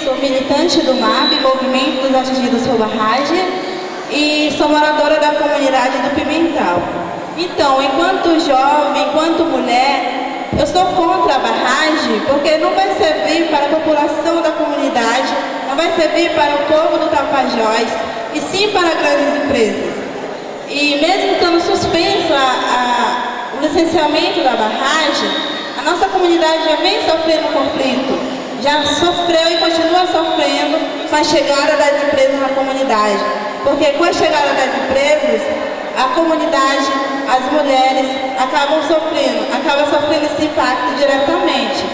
sou militante do MAB, Movimento dos Atingidos por Barragem, e sou moradora da comunidade do Pimental. Então, enquanto jovem, enquanto mulher, eu sou contra a barragem porque não vai servir para a população da comunidade, não vai servir para o povo do Tapajós, e sim para grandes empresas. E mesmo estando suspenso o licenciamento da barragem, a nossa comunidade já vem sofrendo conflito, já sofreu e continua sofrendo com a chegada das empresas na comunidade. Porque com a chegada das empresas, a comunidade, as mulheres acabam sofrendo esse impacto diretamente.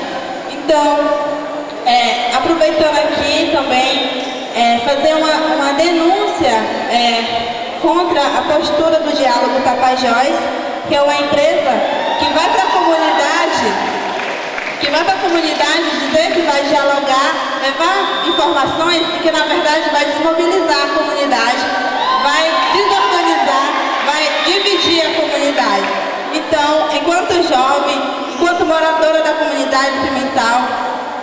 Então, aproveitando aqui também, fazer uma denúncia contra a postura do Diálogo Tapajós, que é uma empresa que vai para a comunidade dizer que vai dialogar, levar informações e que na verdade vai desmobilizar a comunidade, vai desorganizar, vai dividir a comunidade. Então, enquanto jovem, enquanto moradora da comunidade Pimental,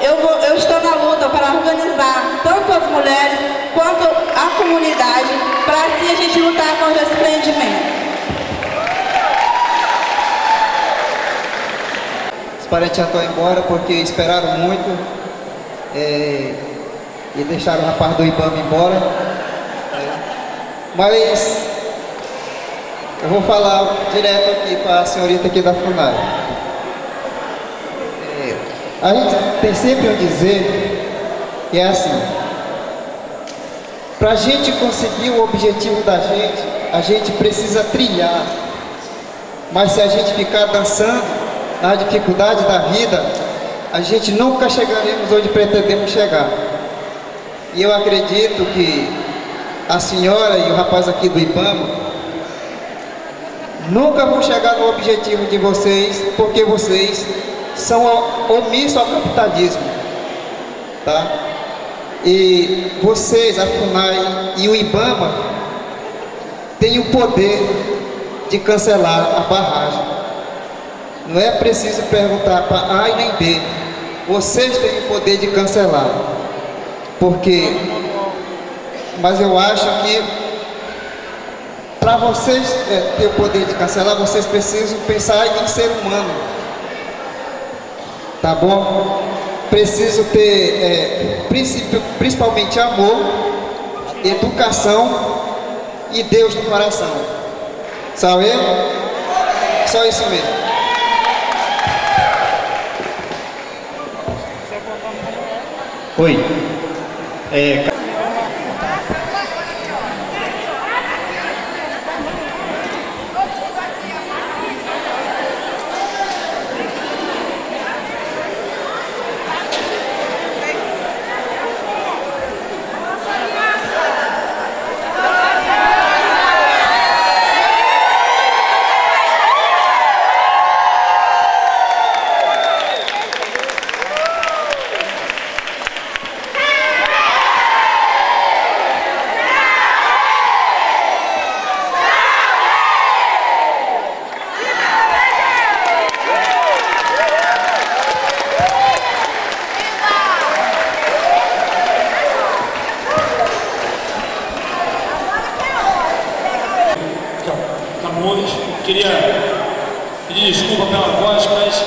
eu estou na luta para organizar tanto as mulheres quanto a comunidade, para assim a gente lutar contra esse empreendimento. Os parentes já estão embora porque esperaram muito e deixaram o rapaz do IBAMA embora. Mas eu vou falar direto aqui para a senhorita aqui da FUNAI. A gente tem sempre a dizer que é assim: para a gente conseguir o objetivo da gente, a gente precisa trilhar. Mas se a gente ficar dançando na dificuldade da vida, a gente nunca chegaremos onde pretendemos chegar. E eu acredito que a senhora e o rapaz aqui do IBAMA nunca vão chegar no objetivo de vocês, porque vocês são omissos ao capitalismo, tá? E vocês, a FUNAI e o IBAMA, têm o poder de cancelar a barragem. Não é preciso perguntar para A e nem B. Vocês têm o poder de cancelar. Mas eu acho que para vocês ter o poder de cancelar, vocês precisam pensar em ser humano. Tá bom? Preciso ter principalmente amor, educação e Deus no coração. Sabe? Só isso mesmo. Oi. Queria pedir desculpa pela voz, mas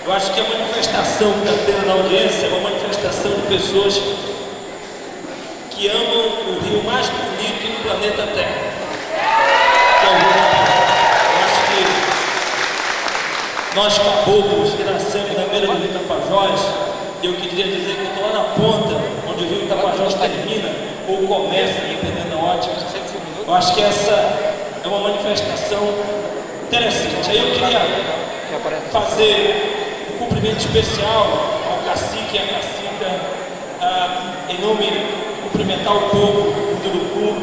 eu acho que a manifestação que está tendo na audiência é uma manifestação de pessoas que amam o rio mais bonito do planeta Terra, que é o Rio Tapajós. Eu acho que nós caboclos que nascemos na beira do Rio Tapajós, eu queria dizer que eu estou lá na ponta, onde o Rio Tapajós termina ou começa, dependendo da ótica. Eu acho que essa é uma manifestação interessante. Aí eu queria fazer um cumprimento especial ao cacique e à cacica, em nome, cumprimentar o povo do Munduruku,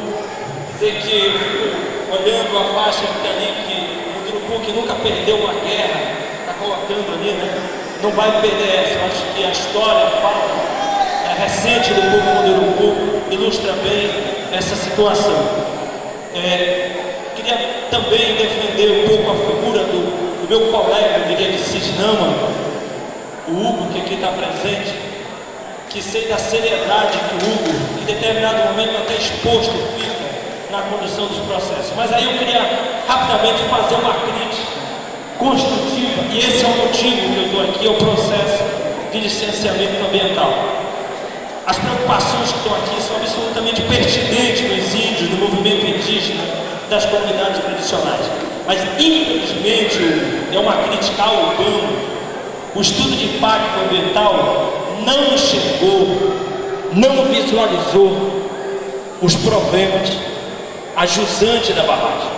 dizer que eu fico olhando a faixa que está ali, que o Munduruku, que nunca perdeu uma guerra, está colocando ali, né? Não vai perder essa. Eu acho que a história recente do povo Munduruku ilustra bem essa situação. Queria também defender um pouco a figura do meu colega, eu diria de Cisnama, o Hugo, que aqui está presente, que sei da seriedade que o Hugo, em determinado momento até exposto, fica na condução dos processos. Mas aí eu queria rapidamente fazer uma crítica construtiva, e esse é o motivo que eu estou aqui, é o processo de licenciamento ambiental. As preocupações que estão aqui são absolutamente pertinentes nos índios, do movimento indígena, das comunidades tradicionais. Mas, infelizmente, é uma crítica ao urbano. O estudo de impacto ambiental não enxergou, não visualizou os problemas, a jusante da barragem.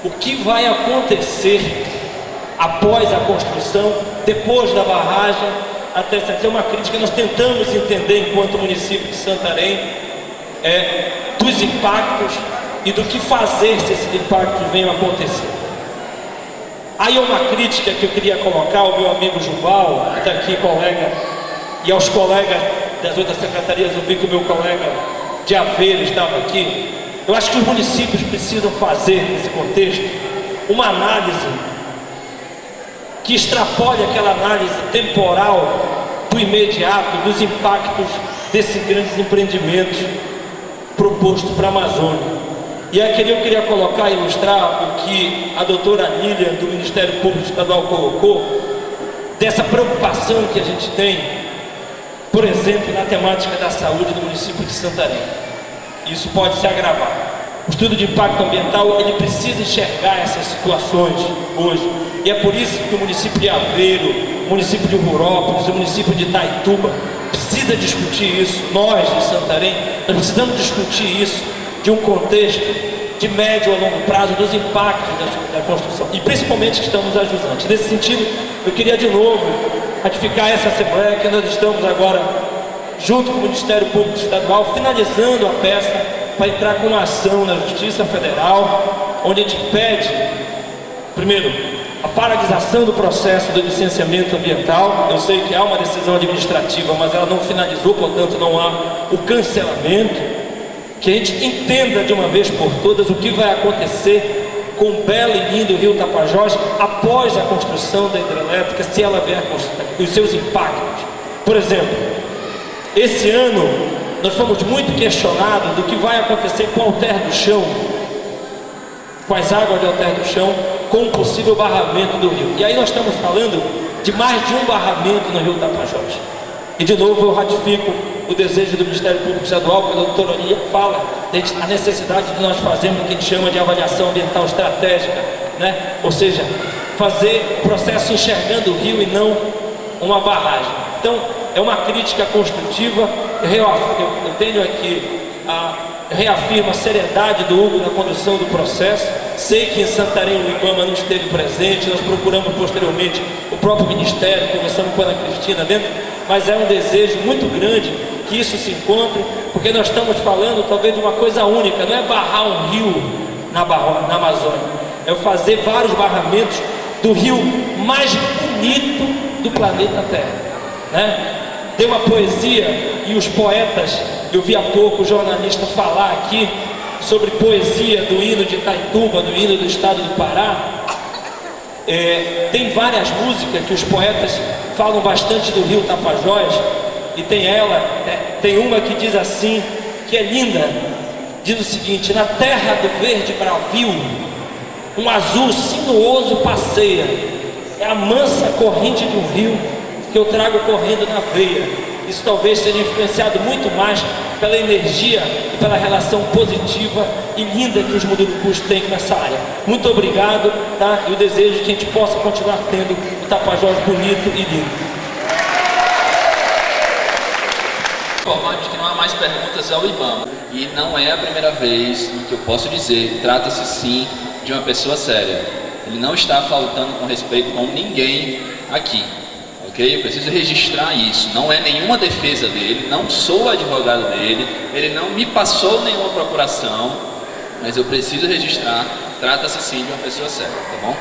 O que vai acontecer após a construção, depois da barragem, até essa é uma crítica que nós tentamos entender enquanto município de Santarém, dos impactos e do que fazer se esses impactos venham a acontecer. Aí é uma crítica que eu queria colocar ao meu amigo Jubal, que está aqui, colega, e aos colegas das outras secretarias. Eu vi que o meu colega de Aveiro estava aqui. Eu acho que os municípios precisam fazer, nesse contexto, uma análise que extrapole aquela análise temporal do imediato, dos impactos desses grandes empreendimentos propostos para a Amazônia. E aqui eu queria colocar e ilustrar o que a doutora Nília, do Ministério Público Estadual, colocou, dessa preocupação que a gente tem, por exemplo, na temática da saúde do município de Santarém. Isso pode se agravar. O estudo de impacto ambiental, ele precisa enxergar essas situações hoje. E é por isso que o município de Aveiro, o município de Rurópolis, o município de Itaituba precisa discutir isso. Nós de Santarém, nós precisamos discutir isso de um contexto de médio a longo prazo, dos impactos da construção, e principalmente que estamos ajudantes. Nesse sentido, eu queria de novo ratificar essa Assembleia que nós estamos agora, junto com o Ministério Público Estadual, finalizando a peça para entrar com uma ação na Justiça Federal, onde a gente pede, primeiro, a paralisação do processo do licenciamento ambiental. Eu sei que há uma decisão administrativa, mas ela não finalizou, portanto não há o cancelamento. Que a gente entenda de uma vez por todas o que vai acontecer com o belo e lindo rio Tapajós após a construção da hidrelétrica, se ela vier os seus impactos. Por exemplo, esse ano nós fomos muito questionados do que vai acontecer com o alter do chão, com as águas de alter do chão, com o possível barramento do rio. E aí nós estamos falando de mais de um barramento no rio Tapajós. E de novo eu ratifico o desejo do Ministério Público Estadual, que a doutora Olia fala a necessidade de nós fazermos o que a gente chama de avaliação ambiental estratégica, né? Ou seja, fazer o processo enxergando o rio e não uma barragem. Então, é uma crítica construtiva. Eu tenho aqui reafirmo a seriedade do Hugo na condução do processo. Sei que em Santarém o IBAMA não esteve presente, nós procuramos posteriormente o próprio Ministério, conversamos com a Ana Cristina dentro, mas é um desejo muito grande que isso se encontre, porque nós estamos falando talvez de uma coisa única, não é barrar um rio na Amazônia, é fazer vários barramentos do rio mais bonito do planeta Terra, né? Tem uma poesia, e os poetas, eu vi há pouco o jornalista falar aqui sobre poesia do hino de Itaituba, do hino do estado do Pará. Tem várias músicas que os poetas falam bastante do rio Tapajós, e tem uma que diz assim, que é linda, diz o seguinte: na terra do verde bravio, um azul sinuoso passeia, é a mansa corrente de um rio que eu trago correndo na veia. Isso talvez seja influenciado muito mais pela energia e pela relação positiva e linda que os mundurucus têm com essa área. Muito obrigado, tá? E o desejo que a gente possa continuar tendo o Tapajós bonito e lindo. Informante que não há mais perguntas ao IBAMA, e não é a primeira vez que eu posso dizer, trata-se sim de uma pessoa séria. Ele não está faltando com respeito com ninguém aqui, ok? Eu preciso registrar isso. Não é nenhuma defesa dele, não sou advogado dele, ele não me passou nenhuma procuração, mas eu preciso registrar, trata-se sim de uma pessoa séria, tá bom?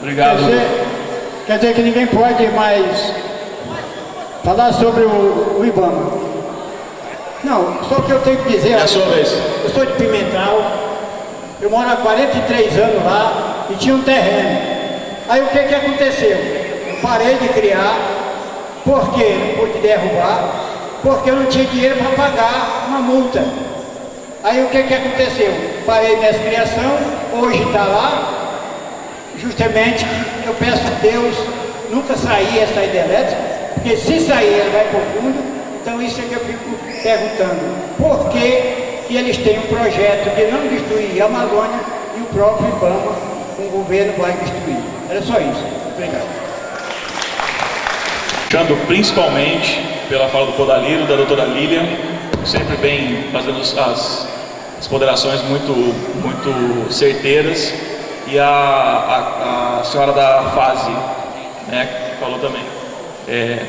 Obrigado. Quer dizer que ninguém pode mais falar sobre o IBAMA. Não, só o que eu tenho que dizer. É a sua vez. Eu sou de Pimental, eu moro há 43 anos lá e tinha um terreno. Aí o que aconteceu? Eu parei de criar Por que não pude derrubar? Porque eu não tinha dinheiro para pagar uma multa. Aí o que aconteceu? Parei minha criação, hoje está lá, justamente eu peço a Deus nunca sair essa hidrelétrica, porque se sair ela vai para o fundo. Então isso é que eu fico perguntando, por que eles têm um projeto de não destruir a Amazônia e o próprio IBAMA, o governo vai destruir? Era só isso. Obrigado. Puxando principalmente pela fala do Podaliro, da doutora Lília, sempre bem fazendo as ponderações muito certeiras, e a senhora da fase, né, que falou também,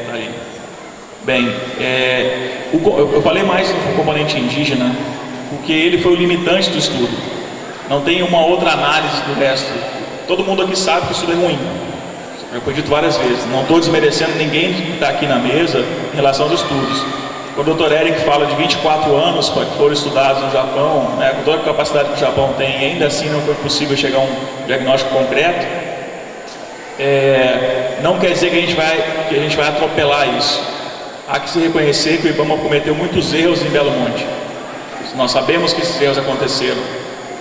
tá ali. Bem, eu falei mais do componente indígena, porque ele foi o limitante do estudo. Não tem uma outra análise do resto. Todo mundo aqui sabe que o estudo é ruim. Eu foi dito várias vezes. Não estou desmerecendo ninguém que está aqui na mesa em relação aos estudos. Quando o Dr. Eric fala de 24 anos para que foram estudados no Japão, né, com toda a capacidade que o Japão tem, e ainda assim não foi possível chegar a um diagnóstico concreto, não quer dizer que a gente vai atropelar isso. Há que se reconhecer que o IBAMA cometeu muitos erros em Belo Monte. Nós sabemos que esses erros aconteceram.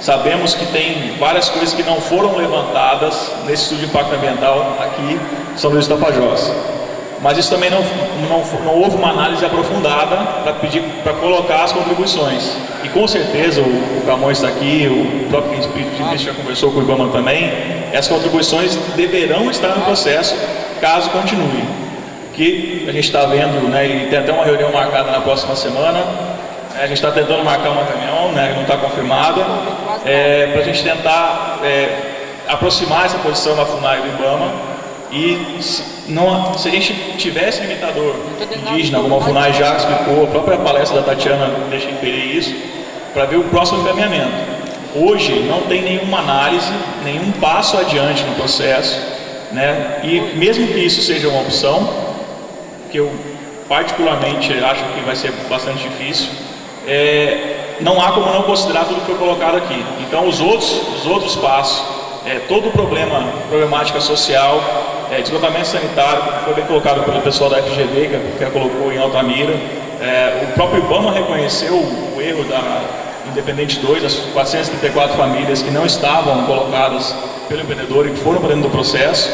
Sabemos que tem várias coisas que não foram levantadas nesse estudo de impacto ambiental aqui em São Luís do Tapajós. Mas isso também não houve uma análise aprofundada para colocar as contribuições. E com certeza o Camões está aqui, o próprio Espírito já conversou com o IBAMA também, essas contribuições deverão estar no processo caso continue. Que a gente está vendo, né, e tem até uma reunião marcada na próxima semana, a gente está tentando marcar uma reunião, né, que não está confirmada, para a gente tentar aproximar essa posição da FUNAI e do IBAMA, e se a gente tivesse limitador indígena, como a FUNAI já explicou, a própria palestra da Tatiana deixa inferir isso, para ver o próximo encaminhamento. Hoje não tem nenhuma análise, nenhum passo adiante no processo, né, e mesmo que isso seja uma opção, que eu particularmente acho que vai ser bastante difícil, não há como não considerar tudo que foi colocado aqui. Então os outros passos, todo o problemática social, deslocamento sanitário, que foi bem colocado pelo pessoal da FGV, que colocou em Altamira, o próprio IBAMA reconheceu o erro da Independente 2, as 434 famílias que não estavam colocadas pelo empreendedor e que foram para dentro do processo.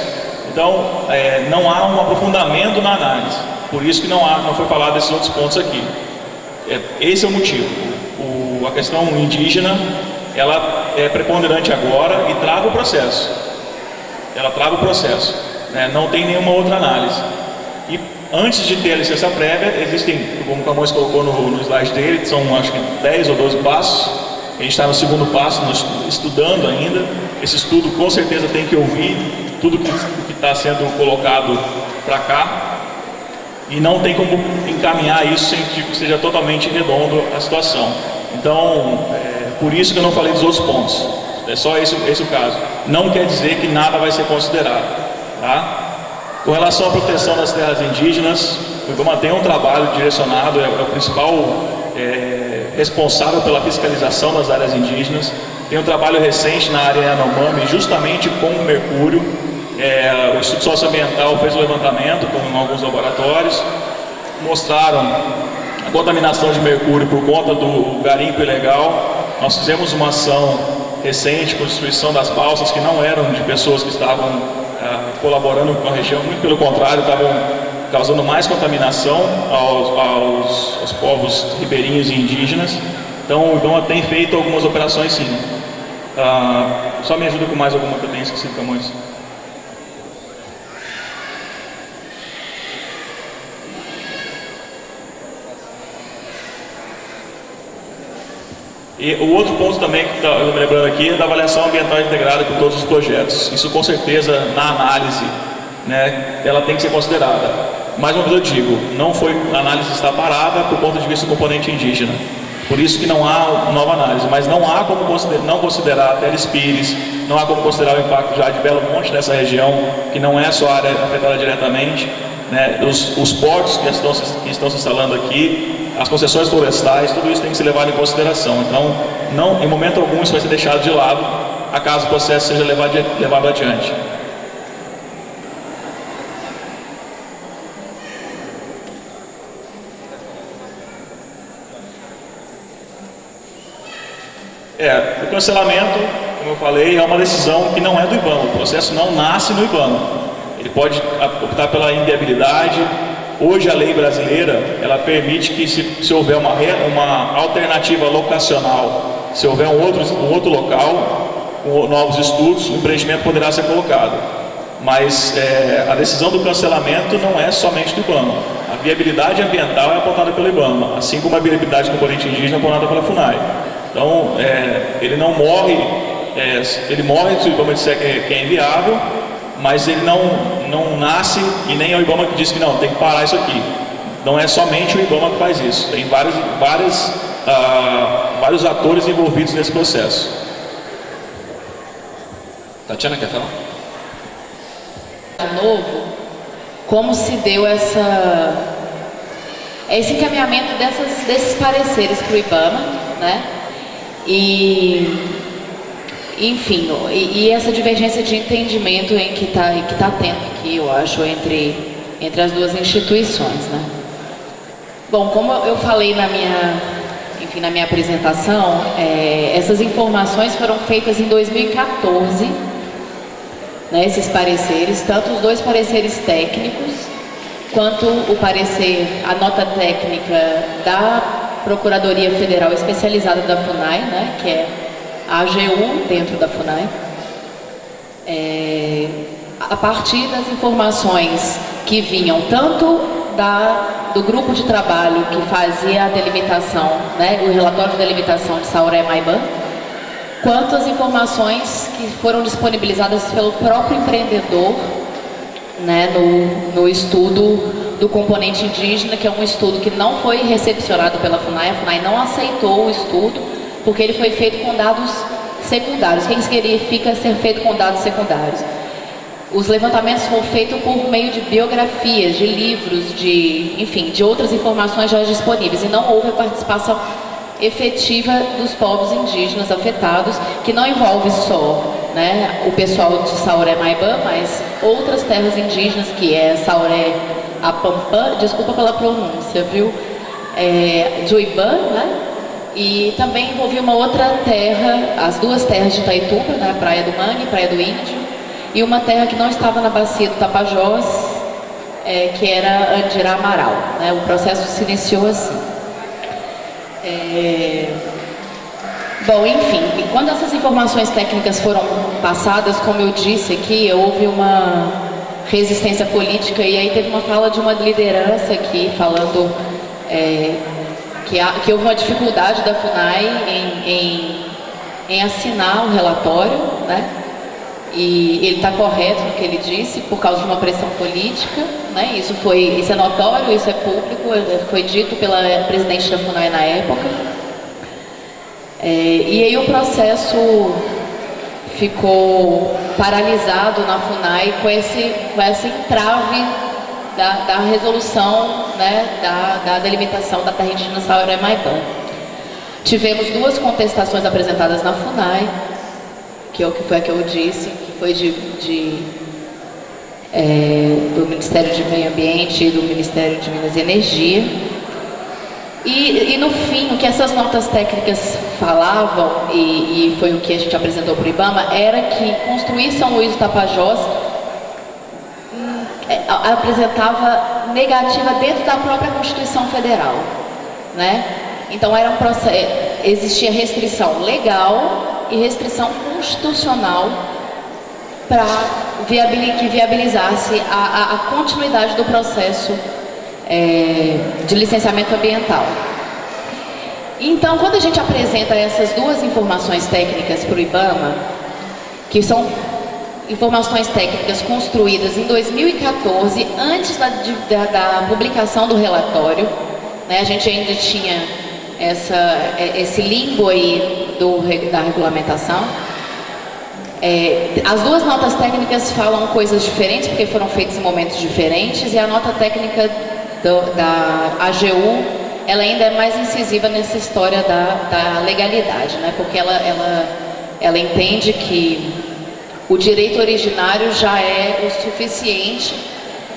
Então, não há um aprofundamento na análise, por isso que não foi falado desses outros pontos aqui. Esse é o motivo. A questão indígena, ela é preponderante agora e trava o processo. Ela trava o processo, né? Não tem nenhuma outra análise. E antes de ter a licença prévia, existem, como o Camões colocou no slide dele, são acho que 10 ou 12 passos. A gente está no segundo passo, estudando ainda. Esse estudo com certeza tem que ouvir tudo que está sendo colocado para cá, e não tem como encaminhar isso sem que seja totalmente redondo a situação. Então, por isso que eu não falei dos outros pontos. É só esse o caso. Não quer dizer que nada vai ser considerado, tá? Com relação à proteção das terras indígenas, o IBAMA tem um trabalho direcionado, é o principal responsável pela fiscalização das áreas indígenas. Tem um trabalho recente na área Yanomami, justamente com o mercúrio. O Instituto Socioambiental fez um levantamento com alguns laboratórios, mostraram a contaminação de mercúrio por conta do garimpo ilegal. Nós fizemos uma ação recente com destruição das balsas que não eram de pessoas que estavam colaborando com a região, muito pelo contrário, estavam causando mais contaminação aos povos ribeirinhos e indígenas. Então o IBAMA tem feito algumas operações sim. Só me ajuda com mais alguma que eu tenho esquecido, Camões. E o outro ponto também que eu estou me lembrando aqui é da avaliação ambiental integrada com todos os projetos. Isso com certeza na análise, né, ela tem que ser considerada. Mais uma vez eu digo, a análise está parada por ponto de vista do componente indígena. Por isso que não há nova análise, mas não há como não considerar a Teles Pires, não há como considerar o impacto já de Belo Monte nessa região, que não é só a área afetada diretamente, né, os portos que estão se instalando aqui, as concessões florestais, tudo isso tem que ser levado em consideração. Então, em momento algum isso vai ser deixado de lado, acaso o processo seja levado adiante. O cancelamento, como eu falei, é uma decisão que não é do IBAMA. O processo não nasce no IBAMA. Ele pode optar pela inviabilidade. Hoje a lei brasileira, ela permite que se houver uma alternativa locacional, se houver um outro local, com novos estudos, o empreendimento poderá ser colocado. Mas a decisão do cancelamento não é somente do IBAMA. A viabilidade ambiental é apontada pelo IBAMA, assim como a viabilidade do componente indígena é apontada pela FUNAI. Então, ele não morre, ele morre se o IBAMA disser que é inviável, mas ele não nasce, e nem é o IBAMA que diz que não, tem que parar isso aqui. Não é somente o IBAMA que faz isso, tem vários atores envolvidos nesse processo. Tatiana, quer falar? De novo, como se deu esse encaminhamento desses pareceres para o IBAMA, né? Enfim, essa divergência de entendimento que está tendo aqui, eu acho, entre as duas instituições, né? Bom, como eu falei na minha apresentação, essas informações foram feitas em 2014, né, esses pareceres, tanto os dois pareceres técnicos, quanto a nota técnica da Procuradoria Federal Especializada da FUNAI, né, que é a AGU dentro da FUNAI, a partir das informações que vinham tanto do grupo de trabalho que fazia a delimitação, né, o relatório de delimitação de Sauré Maiban, quanto as informações que foram disponibilizadas pelo próprio empreendedor, né, no estudo do componente indígena, que é um estudo que não foi recepcionado pela FUNAI. A FUNAI não aceitou o estudo, porque ele foi feito com dados secundários. O que significa ser feito com dados secundários? Os levantamentos foram feitos por meio de biografias, de livros, de outras informações já disponíveis, e não houve a participação efetiva dos povos indígenas afetados, que não envolve só, né, o pessoal de Sauré Maiban, mas outras terras indígenas, que é Sauré Apampã, desculpa pela pronúncia, viu? Juibã, né? E também envolvia uma outra terra, as duas terras de Itaituba, né, Praia do Mangue, Praia do Índio, e uma terra que não estava na bacia do Tapajós, que era Andirá Amaral, né? O processo se iniciou assim. Bom, enfim, quando essas informações técnicas foram passadas, como eu disse aqui, houve uma resistência política, e aí teve uma fala de uma liderança aqui falando que houve uma dificuldade da FUNAI em assinar o relatório, né? E ele está correto no que ele disse, por causa de uma pressão política, né? Isso é notório, isso é público, foi dito pela presidente da FUNAI na época. E aí o processo ficou paralisado na FUNAI com esse entrave da resolução, né, da delimitação da terra indígena Sauré Maiban. Tivemos duas contestações apresentadas na FUNAI, que foi a que eu disse, que foi do Ministério de Meio Ambiente e do Ministério de Minas e Energia. E no fim, o que essas notas técnicas falavam, e foi o que a gente apresentou para o IBAMA, era que construir São Luís do Tapajós apresentava negativa dentro da própria Constituição Federal, né? Então existia restrição legal e restrição constitucional que viabilizasse a continuidade do processo de licenciamento ambiental. Então, quando a gente apresenta essas duas informações técnicas para o IBAMA, que são informações técnicas construídas em 2014, antes da publicação do relatório, né, a gente ainda tinha esse limbo aí da regulamentação. As duas notas técnicas falam coisas diferentes, porque foram feitas em momentos diferentes, e a nota técnica da AGU, ela ainda é mais incisiva nessa história da legalidade, né? Porque ela entende que o direito originário já é o suficiente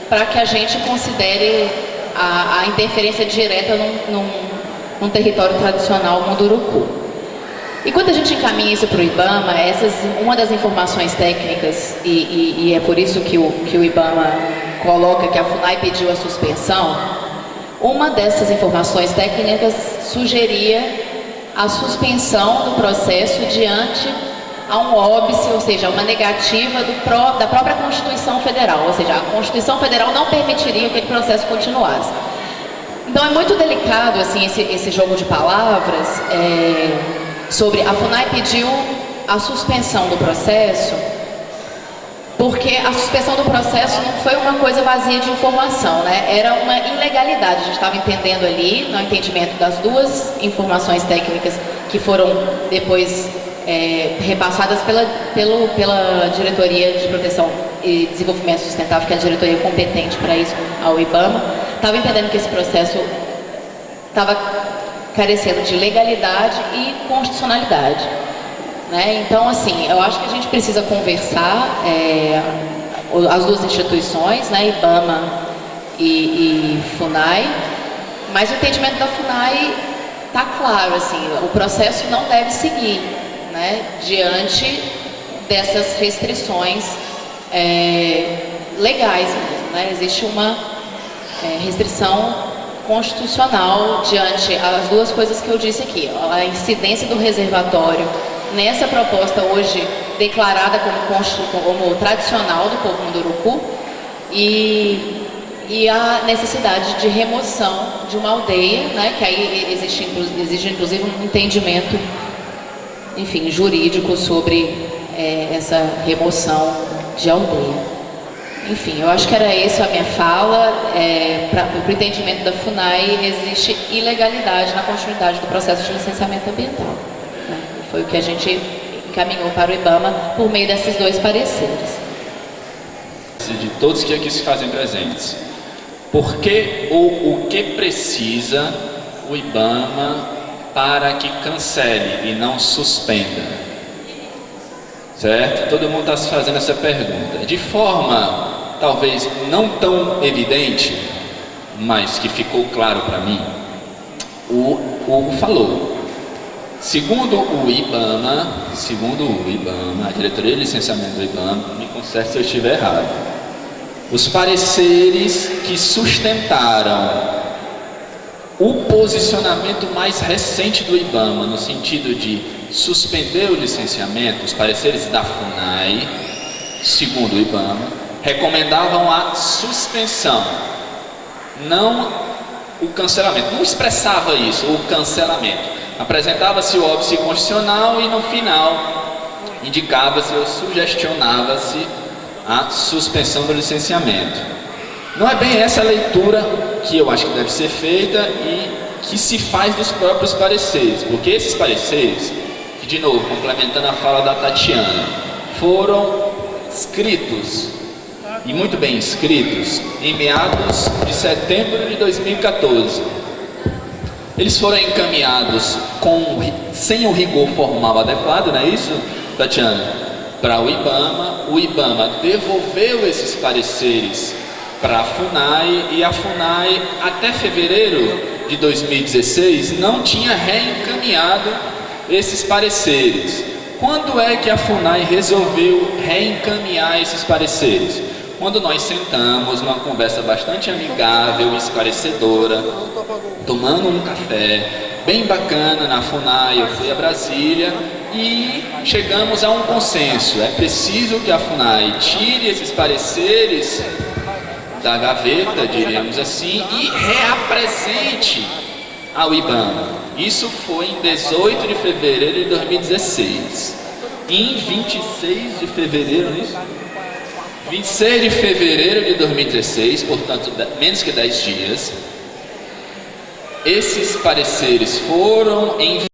para que a gente considere a interferência direta num território tradicional munduruku. E quando a gente encaminha isso para o IBAMA, uma das informações técnicas, e é por isso que o IBAMA coloca que a FUNAI pediu a suspensão, uma dessas informações técnicas sugeria a suspensão do processo diante a um óbice, ou seja, uma negativa da própria Constituição Federal, ou seja, a Constituição Federal não permitiria que aquele processo continuasse. Então é muito delicado assim, esse jogo de palavras, sobre a FUNAI pediu a suspensão do processo, porque a suspensão do processo não foi uma coisa vazia de informação, né? Era uma ilegalidade. A gente estava entendendo ali, no entendimento das duas informações técnicas que foram depois repassadas pela Diretoria de Proteção e Desenvolvimento Sustentável, que é a diretoria competente para isso, ao IBAMA. Estava entendendo que esse processo estava carecendo de legalidade e constitucionalidade, né? Então, assim, eu acho que a gente precisa conversar, as duas instituições, né, IBAMA e FUNAI, mas o entendimento da FUNAI está claro, assim, o processo não deve seguir, né, diante dessas restrições legais mesmo, né? Existe uma restrição constitucional diante as duas coisas que eu disse aqui, a incidência do reservatório nessa proposta hoje declarada como tradicional do povo munduruku e a necessidade de remoção de uma aldeia, né, que aí exige inclusive um entendimento, enfim, jurídico sobre essa remoção de aldeia. Enfim, eu acho que era essa a minha fala. Para o entendimento da FUNAI, existe ilegalidade na continuidade do processo de licenciamento ambiental, né? Foi o que a gente encaminhou para o IBAMA por meio desses dois pareceres. De todos que aqui se fazem presentes, por que ou o que precisa o IBAMA para que cancele e não suspenda? Certo? Todo mundo está se fazendo essa pergunta. De forma, talvez, não tão evidente, mas que ficou claro para mim, o Hugo falou. Segundo o IBAMA, a diretoria de licenciamento do IBAMA, me conserte se eu estiver errado, os pareceres que sustentaram o posicionamento mais recente do IBAMA, no sentido de suspender o licenciamento, os pareceres da FUNAI, segundo o IBAMA, recomendavam a suspensão, não o cancelamento. Não expressava isso, o cancelamento. Apresentava-se o óbice constitucional e no final indicava-se ou sugestionava-se a suspensão do licenciamento. Não é bem essa a leitura que eu acho que deve ser feita e que se faz dos próprios pareceres, porque esses pareceres, que de novo, complementando a fala da Tatiana, foram escritos, e muito bem escritos, em meados de setembro de 2014. Eles foram encaminhados sem o rigor formal adequado, não é isso, Tatiana? Para o IBAMA devolveu esses pareceres para a FUNAI, e a FUNAI, até fevereiro de 2016, não tinha reencaminhado esses pareceres. Quando é que a FUNAI resolveu reencaminhar esses pareceres? Quando nós sentamos numa conversa bastante amigável e esclarecedora, tomando um café bem bacana na FUNAI, eu fui a Brasília e chegamos a um consenso. É preciso que a FUNAI tire esses pareceres da gaveta, diríamos assim, e reapresente ao IBAMA. Isso foi em 18 de fevereiro de 2016. Em 26 de fevereiro, não é isso? 26 de fevereiro de 2016, portanto, menos que 10 dias, esses pareceres foram enviados